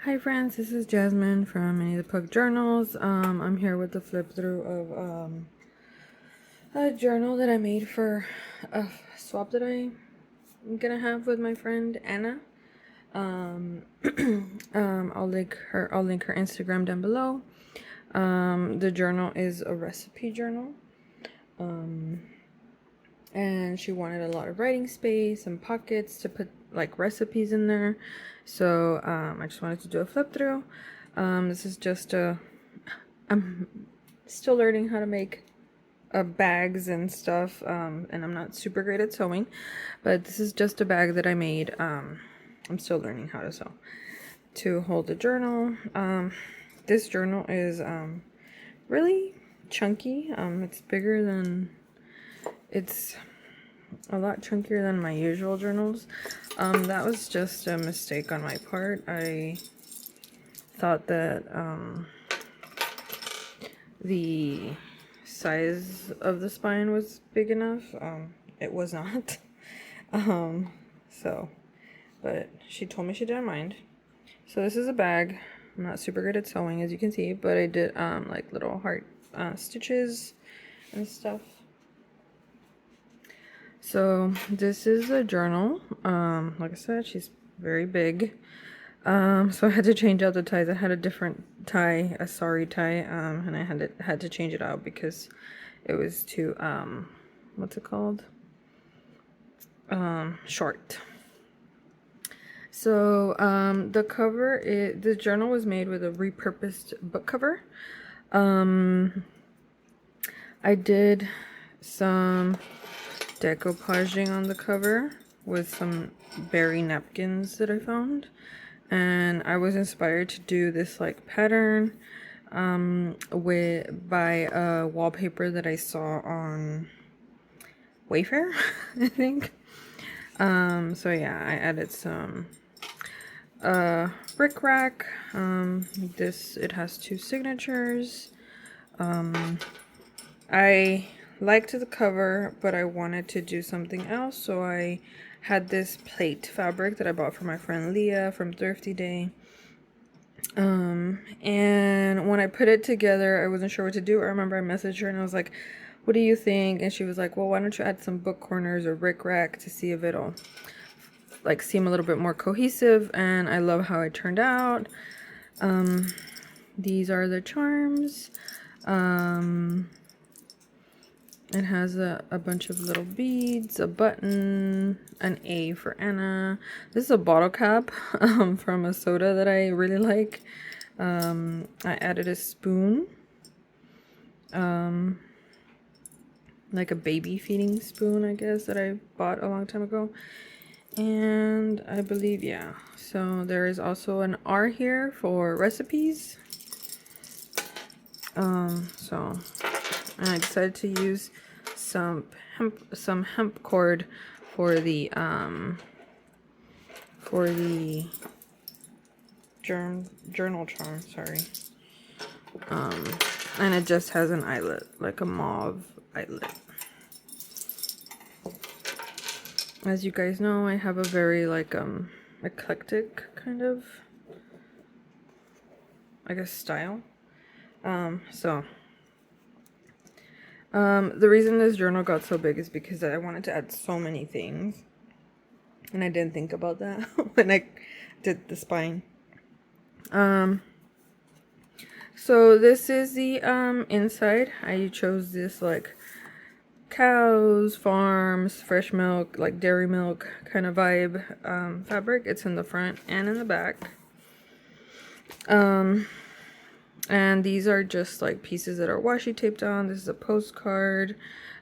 Hi friends, this is Jasmine from Minnie the Pug Journals. I'm here with the flip through of a journal that I made for a swap that I'm gonna have with my friend Anna. I'll link her Instagram down below. The journal is a recipe journal. And she wanted a lot of writing space and pockets to put like recipes in there. So I just wanted to do a flip through. This is just I'm still learning how to make bags and stuff, and I'm not super great at sewing, but this is just a bag that I made. I'm still learning how to sew to hold the journal. This journal is really chunky. It's a lot chunkier than my usual journals. That was just a mistake on my part. I thought that the size of the spine was big enough. It was not. So, but she told me she didn't mind. So this is a bag. I'm not super good at sewing, as you can see, but I did like little heart stitches and stuff. So this is a journal. Like I said, she's very big. So I had to change out the ties. I had a different tie, a sari tie, and I had to change it out because it was too what's it called? Short. So the cover, the journal was made with a repurposed book cover. I did some decoupaging on the cover with some berry napkins that I found, and I was inspired to do this like pattern by a wallpaper that I saw on Wayfair, I think. So yeah, I added some bric rack. It has two signatures. I liked the cover, but I wanted to do something else, so I had this plate fabric that I bought for my friend Leah from Thrifty Day. And when I put it together, I wasn't sure what to do. I remember I messaged her and I was like, what do you think? And she was like, well, why don't you add some book corners or bric rack to see if it'll like seem a little bit more cohesive. And I love how it turned out. These are the charms. It has a bunch of little beads, a button, an A for Anna. This is a bottle cap from a soda that I really like. I added a spoon, like a baby feeding spoon, I guess, that I bought a long time ago. And I believe, yeah. So there is also an R here for recipes. And I decided to use some hemp cord for the journal charm, sorry. And it just has an eyelet, like a mauve eyelet. As you guys know, I have a very like eclectic kind of, I guess, style. The reason this journal got so big is because I wanted to add so many things, and I didn't think about that when I did the spine. So this is the inside. I chose this like cows, farms, fresh milk, like dairy milk kind of vibe fabric. It's in the front and in the back. And these are just like pieces that are washi taped on. This is a postcard.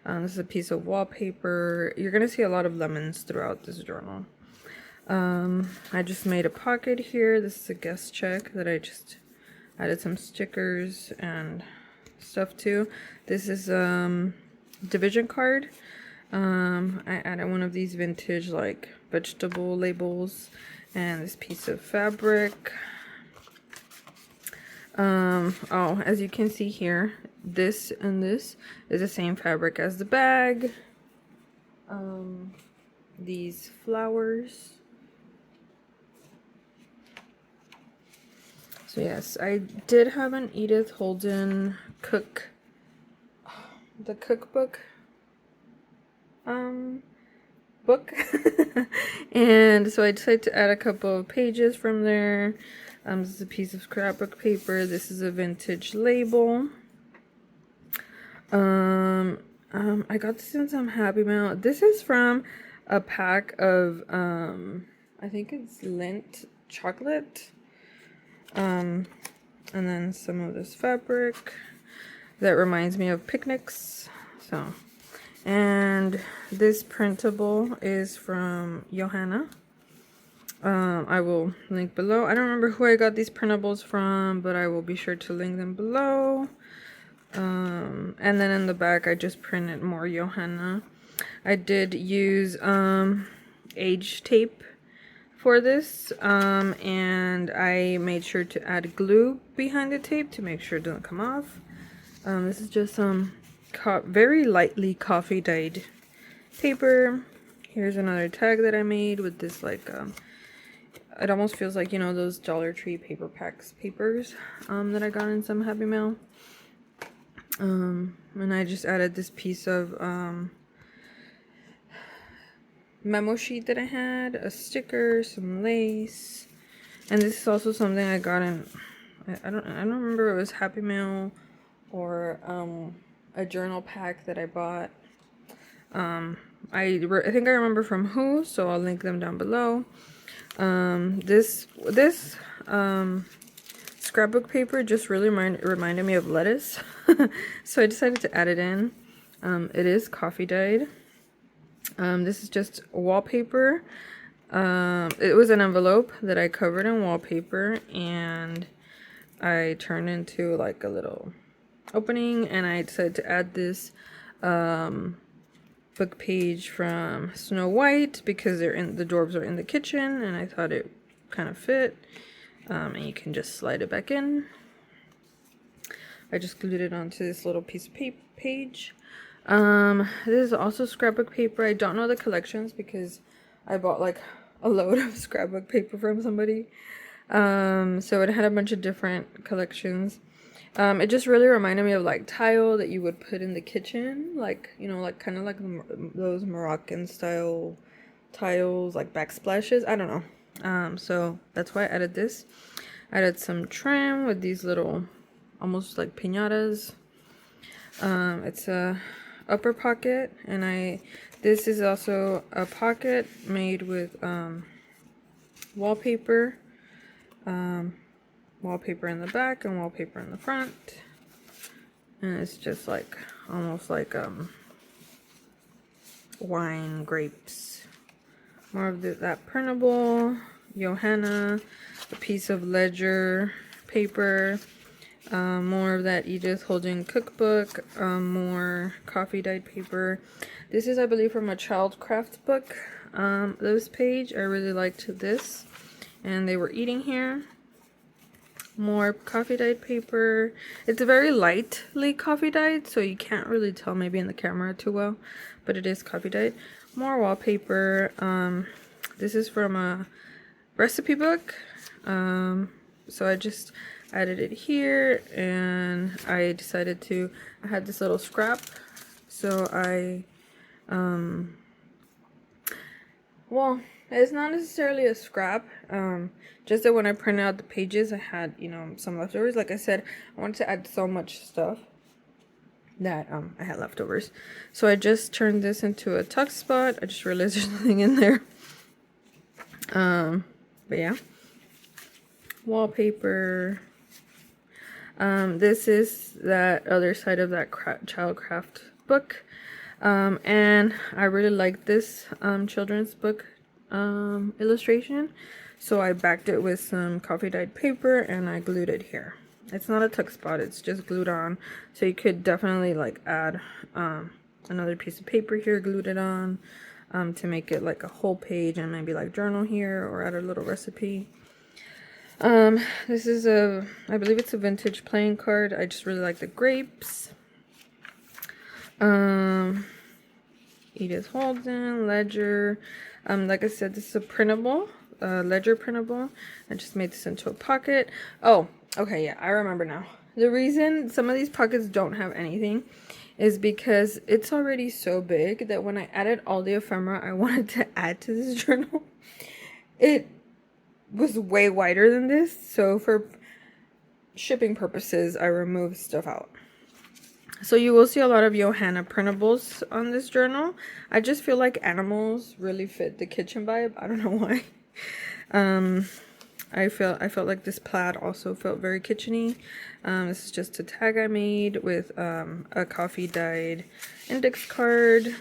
This is a piece of wallpaper. You're gonna see a lot of lemons throughout this journal. I just made a pocket here. This is a guest check that I just added some stickers and stuff to. This is division card. I added one of these vintage like vegetable labels and this piece of fabric. Oh, as you can see here, this and this is the same fabric as the bag. These flowers. So yes, I did have an Edith Holden the cookbook book. And so I decided to add a couple of pages from there. This is a piece of scrapbook paper. This is a vintage label. I got this in some Happy Meal. This is from a pack of I think it's Lindt chocolate. And then some of this fabric that reminds me of picnics. So, and this printable is from Johanna. I will link below. I don't remember who I got these printables from, but I will be sure to link them below. And then in the back I just printed more Johanna. I did use age tape for this, and I made sure to add glue behind the tape to make sure it doesn't come off. This is just some very lightly coffee dyed paper. Here's another tag that I made with this, like, it almost feels like, you know, those Dollar Tree paper packs papers that I got in some Happy Meal. And I just added this piece of memo sheet that I had, a sticker, some lace, and this is also something I got in, I don't remember if it was Happy Meal or a journal pack that I bought. I think I remember from who, so I'll link them down below. This scrapbook paper just really reminded me of lettuce, so I decided to add it in. It is coffee dyed. This is just wallpaper. It was an envelope that I covered in wallpaper, and I turned into like a little opening, and I decided to add this book page from Snow White because the dwarves are in the kitchen, and I thought it kind of fit. And you can just slide it back in. I just glued it onto this little piece of page. This is also scrapbook paper. I don't know the collections because I bought like a load of scrapbook paper from somebody. So it had a bunch of different collections. It just really reminded me of like tile that you would put in the kitchen, like, you know, like kind of like those Moroccan style tiles, like backsplashes. I don't know. So that's why I added this. I added some trim with these little, almost like piñatas. It's a upper pocket, and this is also a pocket made with wallpaper. Wallpaper in the back and wallpaper in the front. And it's just like, almost like wine grapes. More of that printable, Johanna, a piece of ledger paper, more of that Edith Holden cookbook, more coffee dyed paper. This is, I believe, from a child craft book. This page, I really liked this, and they were eating here. More coffee dyed paper. It's very lightly coffee dyed, so you can't really tell maybe in the camera too well, but it is coffee dyed. More wallpaper. This is from a recipe book. So I just added it here, and I decided I had this little scrap, so well, it's not necessarily a scrap, just that when I printed out the pages, I had, you know, some leftovers. Like I said, I wanted to add so much stuff that I had leftovers. So I just turned this into a tuck spot. I just realized there's nothing in there. But yeah. Wallpaper. This is that other side of that child craft book. And I really like this children's book illustration, so I backed it with some coffee dyed paper and I glued it here. It's not a tuck spot, it's just glued on, so you could definitely like add another piece of paper here, glued it on, to make it like a whole page, and maybe like journal here or add a little recipe. This is I believe it's a vintage playing card. I just really like the grapes. Edith Holden, ledger. Like I said, this is a printable ledger printable. I just made this into a pocket. Oh, okay, yeah, I remember now. The reason some of these pockets don't have anything is because it's already so big that when I added all the ephemera I wanted to add to this journal, it was way wider than this. So for shipping purposes, I removed stuff out. So you will see a lot of Johanna printables on this journal. I just feel like animals really fit the kitchen vibe. I don't know why. I felt like this plaid also felt very kitcheny. This is just a tag I made with a coffee dyed index card.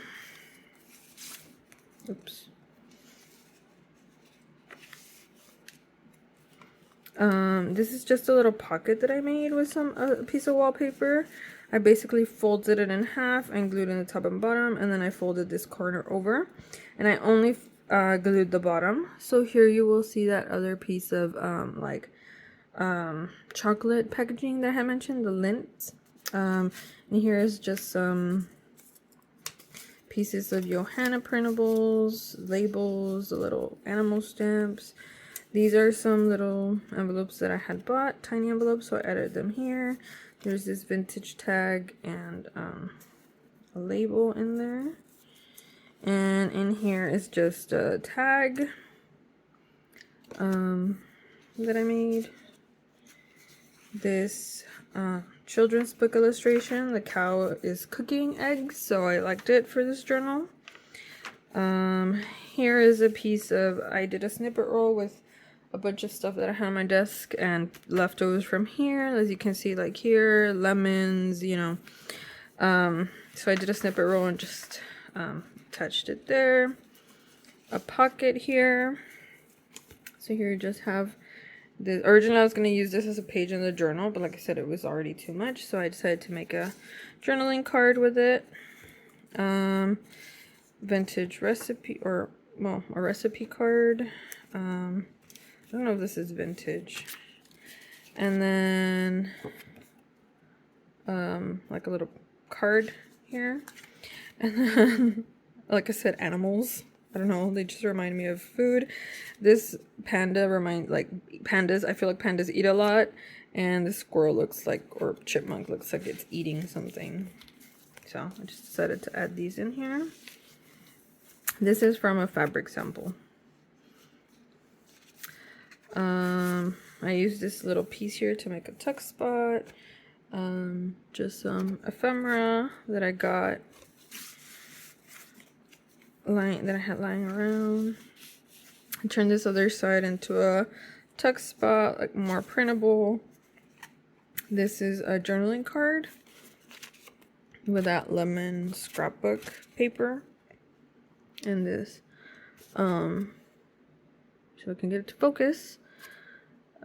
Oops. This is just a little pocket that I made with a piece of wallpaper. I basically folded it in half and glued in the top and bottom, and then I folded this corner over, and I only glued the bottom. So here you will see that other piece of chocolate packaging that I had mentioned, the lint. And here is just some pieces of Johanna printables, labels, the little animal stamps. These are some little envelopes that I had bought, tiny envelopes, so I added them here. There's this vintage tag and a label in there. And in here is just a tag that I made. This children's book illustration. The cow is cooking eggs, so I liked it for this journal. Here is a piece of, I did a snippet roll with a bunch of stuff that I had on my desk and leftovers from here. As you can see, like here, lemons, you know. So I did a snippet roll and just attached it there. A pocket here. So here you just have this. Originally I was going to use this as a page in the journal, but like I said, it was already too much, so I decided to make a journaling card with it. Vintage recipe, or well, a recipe card. I don't know if this is vintage. And then like a little card here. And then like I said, animals. I don't know, they just remind me of food. This panda pandas, I feel like pandas eat a lot, and the squirrel looks like, or chipmunk looks like it's eating something. So I just decided to add these in here. This is from a fabric sample. I used this little piece here to make a tuck spot. Just some ephemera that I got that I had lying around. I turned this other side into a tuck spot, like more printable. This is a journaling card with that lemon scrapbook paper. And this, so I can get it to focus.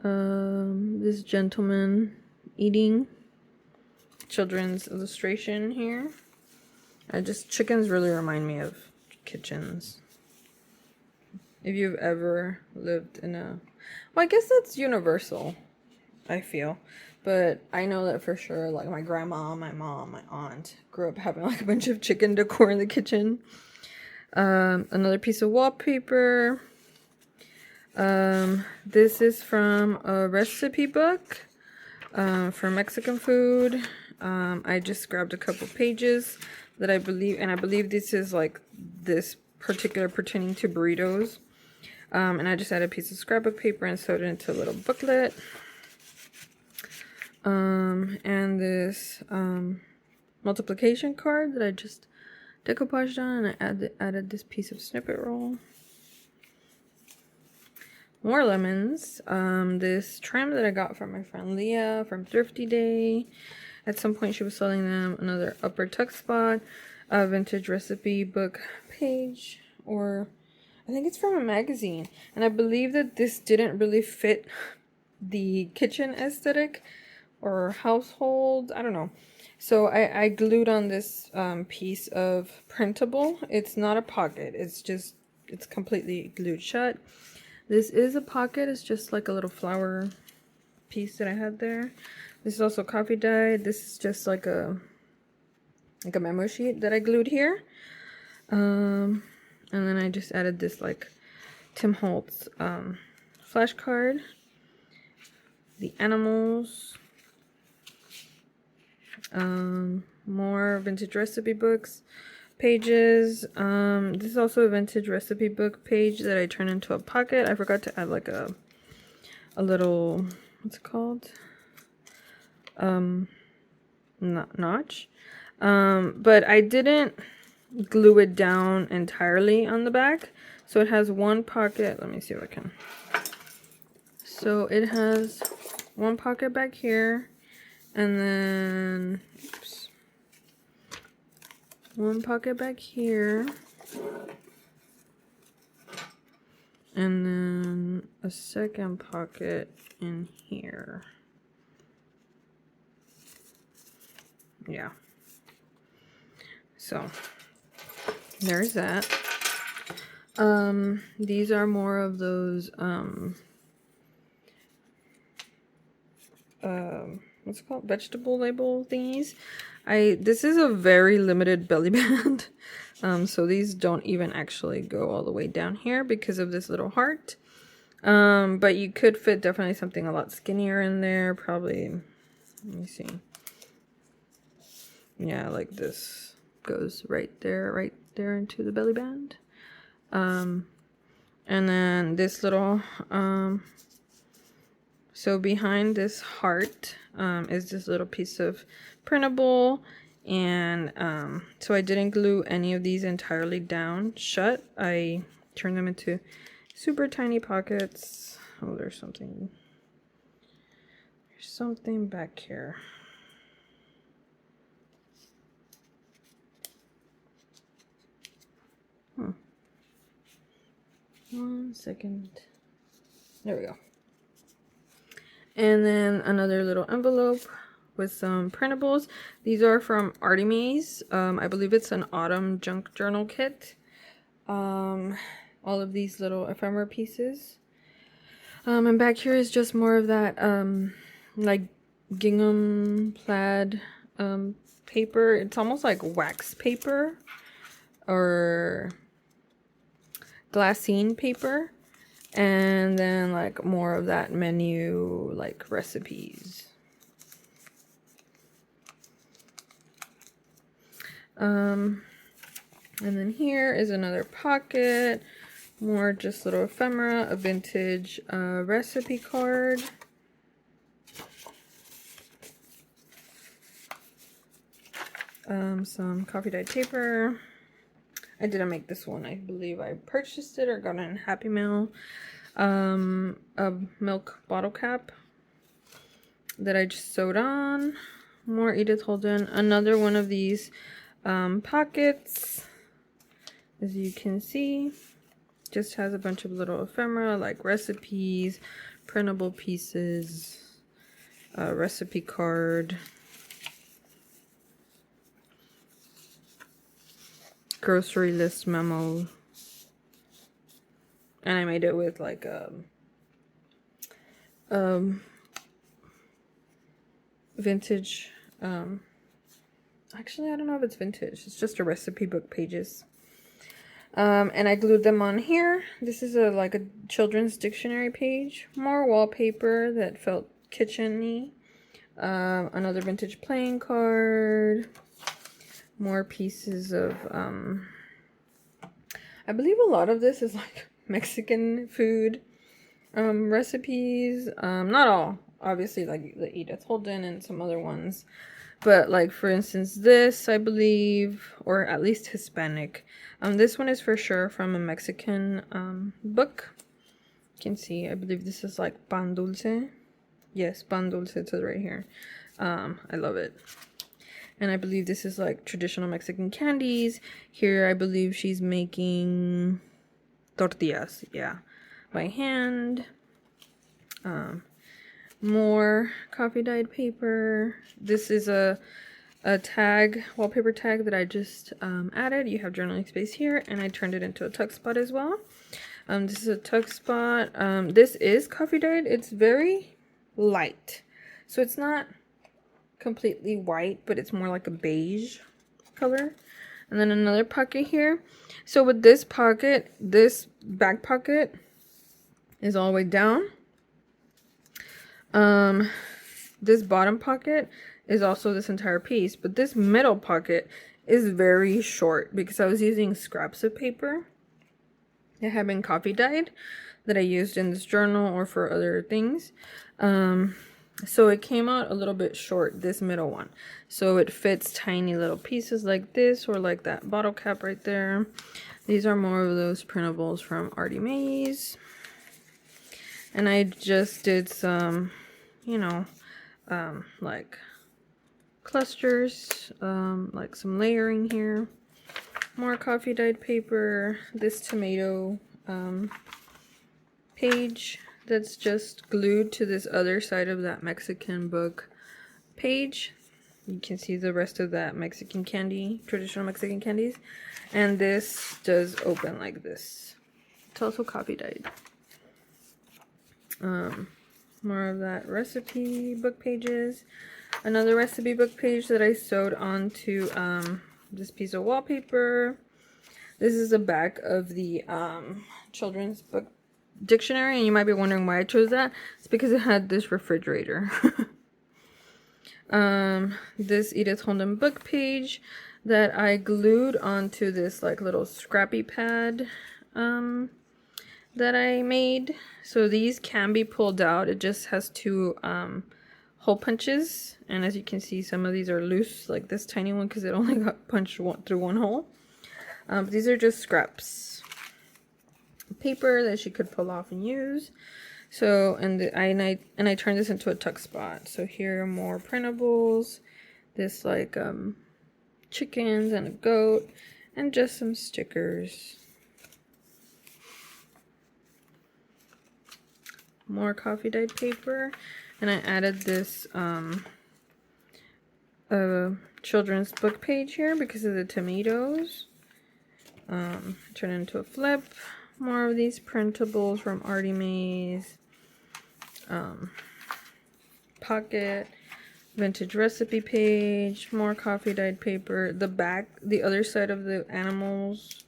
This gentleman eating, children's illustration here. Chickens really remind me of kitchens. If you've ever lived in well, I guess that's universal, I feel. But I know that for sure, like my grandma, my mom, my aunt grew up having like a bunch of chicken decor in the kitchen. Another piece of wallpaper. This is from a recipe book for Mexican food. I just grabbed a couple pages that I believe this is like this particular pertaining to burritos. And I just added a piece of scrapbook paper and sewed it into a little booklet. And this multiplication card that I just decoupaged on, and I added this piece of snippet roll. More lemons. This trim that I got from my friend Leah from Thrifty Day. At some point she was selling them. Another upper tuck spot. A vintage recipe book page. Or I think it's from a magazine. And I believe that this didn't really fit the kitchen aesthetic or household. I don't know. So I glued on this piece of printable. It's not a pocket. It's completely glued shut. This is a pocket. It's just like a little flower piece that I had there. This is also coffee dyed. This is just like a memo sheet that I glued here. And then I just added this like Tim Holtz flashcard, the animals, more vintage recipe books pages. This is also a vintage recipe book page that I turned into a pocket. I forgot to add like a little, what's it called, notch, but I didn't glue it down entirely on the back, so it has one pocket. Let me see if I can. So it has one pocket back here, and then oops, one pocket back here, and then a second pocket in here. Yeah, so there's that. These are more of those what's it called, vegetable label thingies. This is a very limited belly band. So these don't even actually go all the way down here because of this little heart. But you could fit definitely something a lot skinnier in there, probably. Let me see. Yeah, like this goes right there into the belly band. And then this little, so behind this heart is this little piece of printable, and so I didn't glue any of these entirely down shut. I turned them into super tiny pockets. Oh, there's something back here. One second. There we go. And then another little envelope with some printables. These are from Artemis. I believe it's an autumn junk journal kit. All of these little ephemera pieces. And back here is just more of that like gingham plaid paper. It's almost like wax paper or glassine paper, and then like more of that menu like recipes. And then here is another pocket, more just little ephemera, a vintage recipe card, some coffee dyed paper. I didn't make this one. I believe I purchased it or got it in Happy Meal. A milk bottle cap that I just sewed on. More Edith Holden. Another one of these pockets. As you can see, just has a bunch of little ephemera like recipes, printable pieces, a recipe card, grocery list memo, and I made it with like vintage, actually I don't know if it's vintage, it's just a recipe book pages, and I glued them on here. This is like a children's dictionary page, more wallpaper that felt kitchen-y, another vintage playing card, more pieces of, I believe a lot of this is like Mexican food recipes. Not all, obviously, like the Edith Holden and some other ones. But like, for instance, this, I believe, or at least Hispanic. This one is for sure from a Mexican book. You can see, I believe this is like pan dulce. Yes, pan dulce, it says right here. I love it. And I believe this is like traditional Mexican candies. Here, I believe she's making tortillas, yeah, by hand. More coffee dyed paper. This is a tag, wallpaper tag that I just added. You have journaling space here, and I turned it into a tuck spot as well. This is a tuck spot. This is coffee dyed. It's very light, so it's not completely white, but it's more like a beige color. And then another pocket here. So with this pocket, this back pocket is all the way down. This bottom pocket is also this entire piece, but this middle pocket is very short because I was using scraps of paper that had been coffee dyed that I used in this journal or for other things. So it came out a little bit short, this middle one. So it fits tiny little pieces like this or like that bottle cap right there. These are more of those printables from Artie Mays. And I just did some, you know, like clusters, like some layering here. More coffee dyed paper. This tomato page that's just glued to this other side of that Mexican book page. You can see the rest of that Mexican candy, traditional Mexican candies. And this does open like this. It's also coffee dyed. More of that recipe book pages. Another recipe book page that I sewed onto this piece of wallpaper. This is the back of the children's book dictionary, and you might be wondering why I chose that. It's because it had this refrigerator. This Edith Holden book page that I glued onto this like little scrappy pad that I made. So these can be pulled out. It just has two hole punches, and as you can see, some of these are loose, like this tiny one because it only got punched through one hole. These are just scraps paper that she could pull off and use. So I turned this into a tuck spot. So here are more printables, this like chickens and a goat, and just some stickers. More coffee dyed paper, and I added this children's book page here because of the tomatoes. Turn it into a flip. More of these printables from Artie Mays. Pocket, vintage recipe page, more coffee dyed paper. The back, the other side of the animals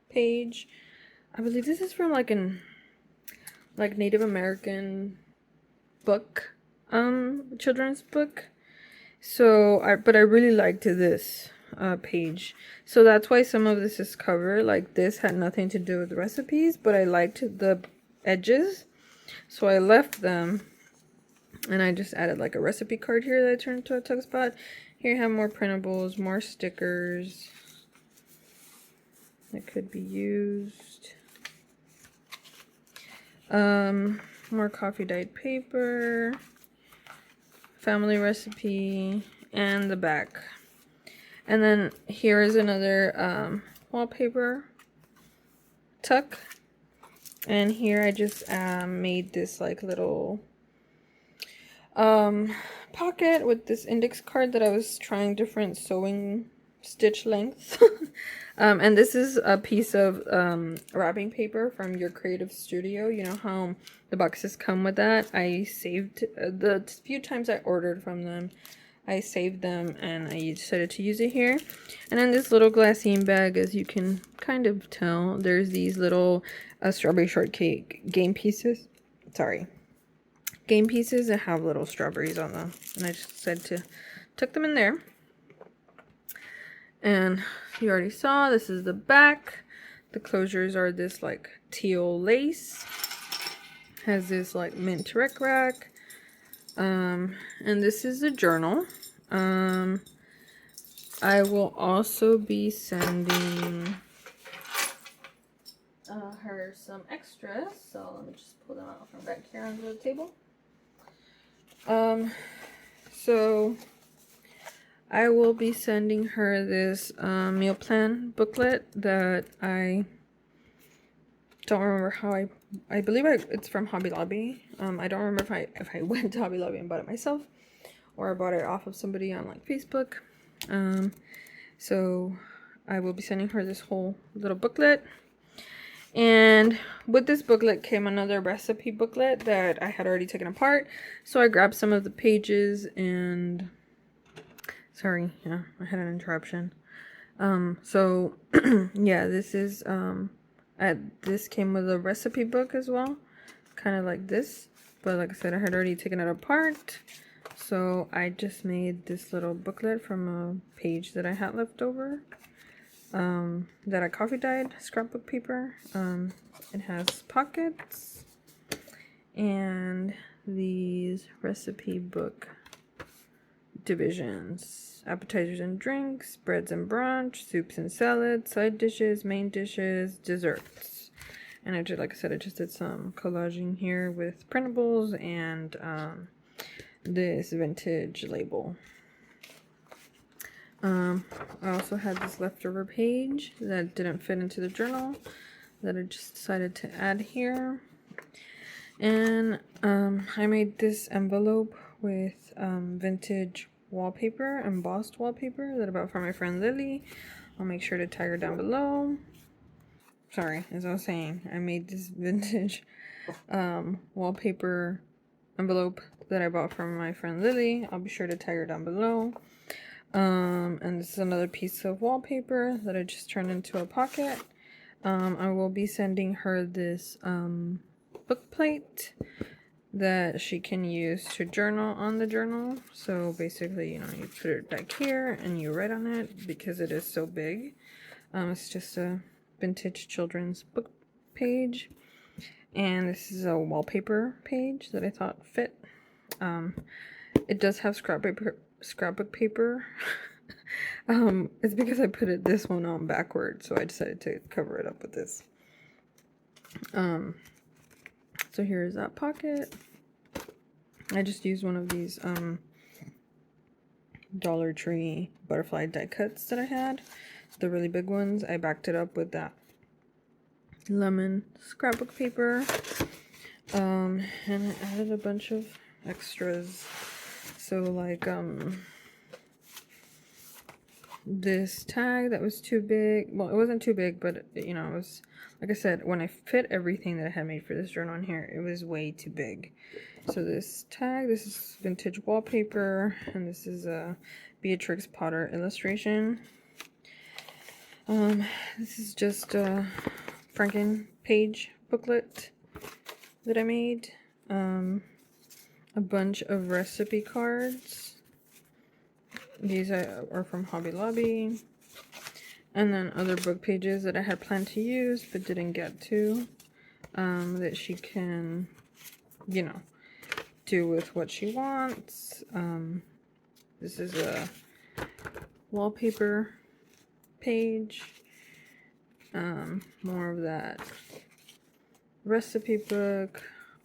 page. I believe this is from like an Native American book, children's book. So but I really liked this page, so that's why some of this is covered. Like this had nothing to do with the recipes, but I liked the edges, so I left them, and I just added like a recipe card here that I turned into a tuck spot. Here you have more printables, more stickers that could be used. More coffee dyed paper, family recipe, and the back. And then here is another wallpaper tuck. And here I just made this like little pocket with this index card that I was trying different sewing stitch lengths. And this is a piece of wrapping paper from Your Creative Studio. You know how the boxes come with that? I saved the few times I ordered from them. I saved them and I decided to use it here. And then this little glassine bag, as you can kind of tell, there's these little strawberry shortcake game pieces. Game pieces that have little strawberries on them. And I just decided to tuck them in there. And you already saw, this is the back. The closures are this like teal lace. Has this like mint rack. And this is the journal. I will also be sending her some extras. So let me just pull them out from back here under the table. So I will be sending her this meal plan booklet that I don't remember how I believe it's from Hobby Lobby. I don't remember if I went to Hobby Lobby and bought it myself or I bought it off of somebody on like Facebook. So I will be sending her this whole little booklet. And with this booklet came another recipe booklet that I had already taken apart. So I grabbed some of the pages and Sorry, yeah, I had an interruption. So yeah, this is this came with a recipe book as well, kind of like this, but like I said, I had already taken it apart, so I just made this little booklet from a page that I had left over, that I coffee dyed scrapbook paper. It has pockets and these recipe book divisions: appetizers and drinks, breads and brunch, soups and salads, side dishes, main dishes, desserts. And I did, like I said, I just did some collaging here with printables and this vintage label. I also had this leftover page that didn't fit into the journal that I just decided to add here. And I made this envelope with vintage wallpaper, embossed wallpaper that I bought from my friend Lily. I'll make sure to tag her down below. Sorry, as I was saying, I made this vintage wallpaper envelope that I bought from my friend Lily. I'll be sure to tag her down below. And this is another piece of wallpaper that I just turned into a pocket. I will be sending her this book plate that she can use to journal on the journal. So basically, you know, you put it back here and you write on it because it is so big. It's just a vintage children's book page, and this is a wallpaper page that I thought fit. It does have scrapbook paper. It's because I put this one on backward, so I decided to cover it up with this. So here's that pocket. I just used one of these Dollar Tree butterfly die cuts that I had, the really big ones. I backed it up with that lemon scrapbook paper, and I added a bunch of extras. So like this tag that was too big. Well, it wasn't too big, but you know, it was, like I said, when I fit everything that I had made for this journal in here, it was way too big. So this tag, this is vintage wallpaper, and this is a Beatrix Potter illustration. This is just a Franken page booklet that I made. A bunch of recipe cards. These are from Hobby Lobby. And then other book pages that I had planned to use but didn't get to. That she can, you know, do with what she wants. This is a wallpaper page. More of that recipe book.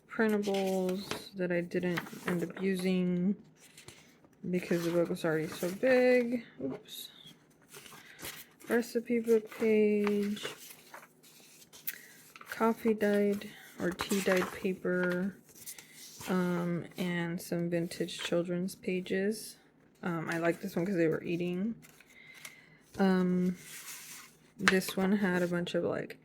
Printables that I didn't end up using because the book was already so big. Oops. Recipe book page. Coffee dyed or tea dyed paper. And some vintage children's pages. I like this one because they were eating. This one had a bunch of like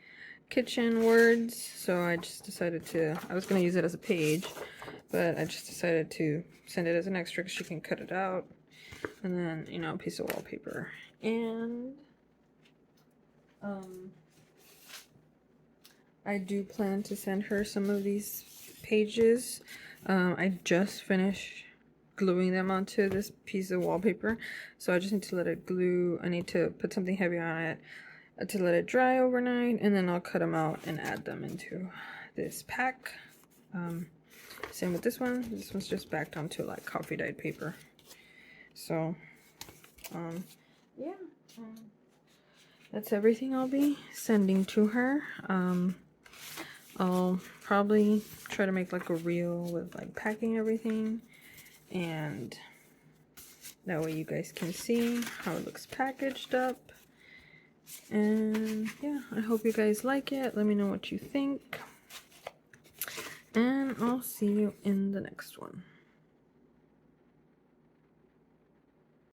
kitchen words, so I just decided to, I was going to use it as a page, but I just decided to send it as an extra because she can cut it out. And then, you know, a piece of wallpaper. And I do plan to send her some of these pages. I just finished gluing them onto this piece of wallpaper, so I just need to let it glue. I need to put something heavy on it to let it dry overnight, and then I'll cut them out and add them into this pack. Same with this one. This one's just backed onto like coffee dyed paper. So yeah, that's everything I'll be sending to her. I'll probably try to make like a reel with like packing everything, and that way you guys can see how it looks packaged up. And yeah, I hope you guys like it. Let me know what you think, and I'll see you in the next one.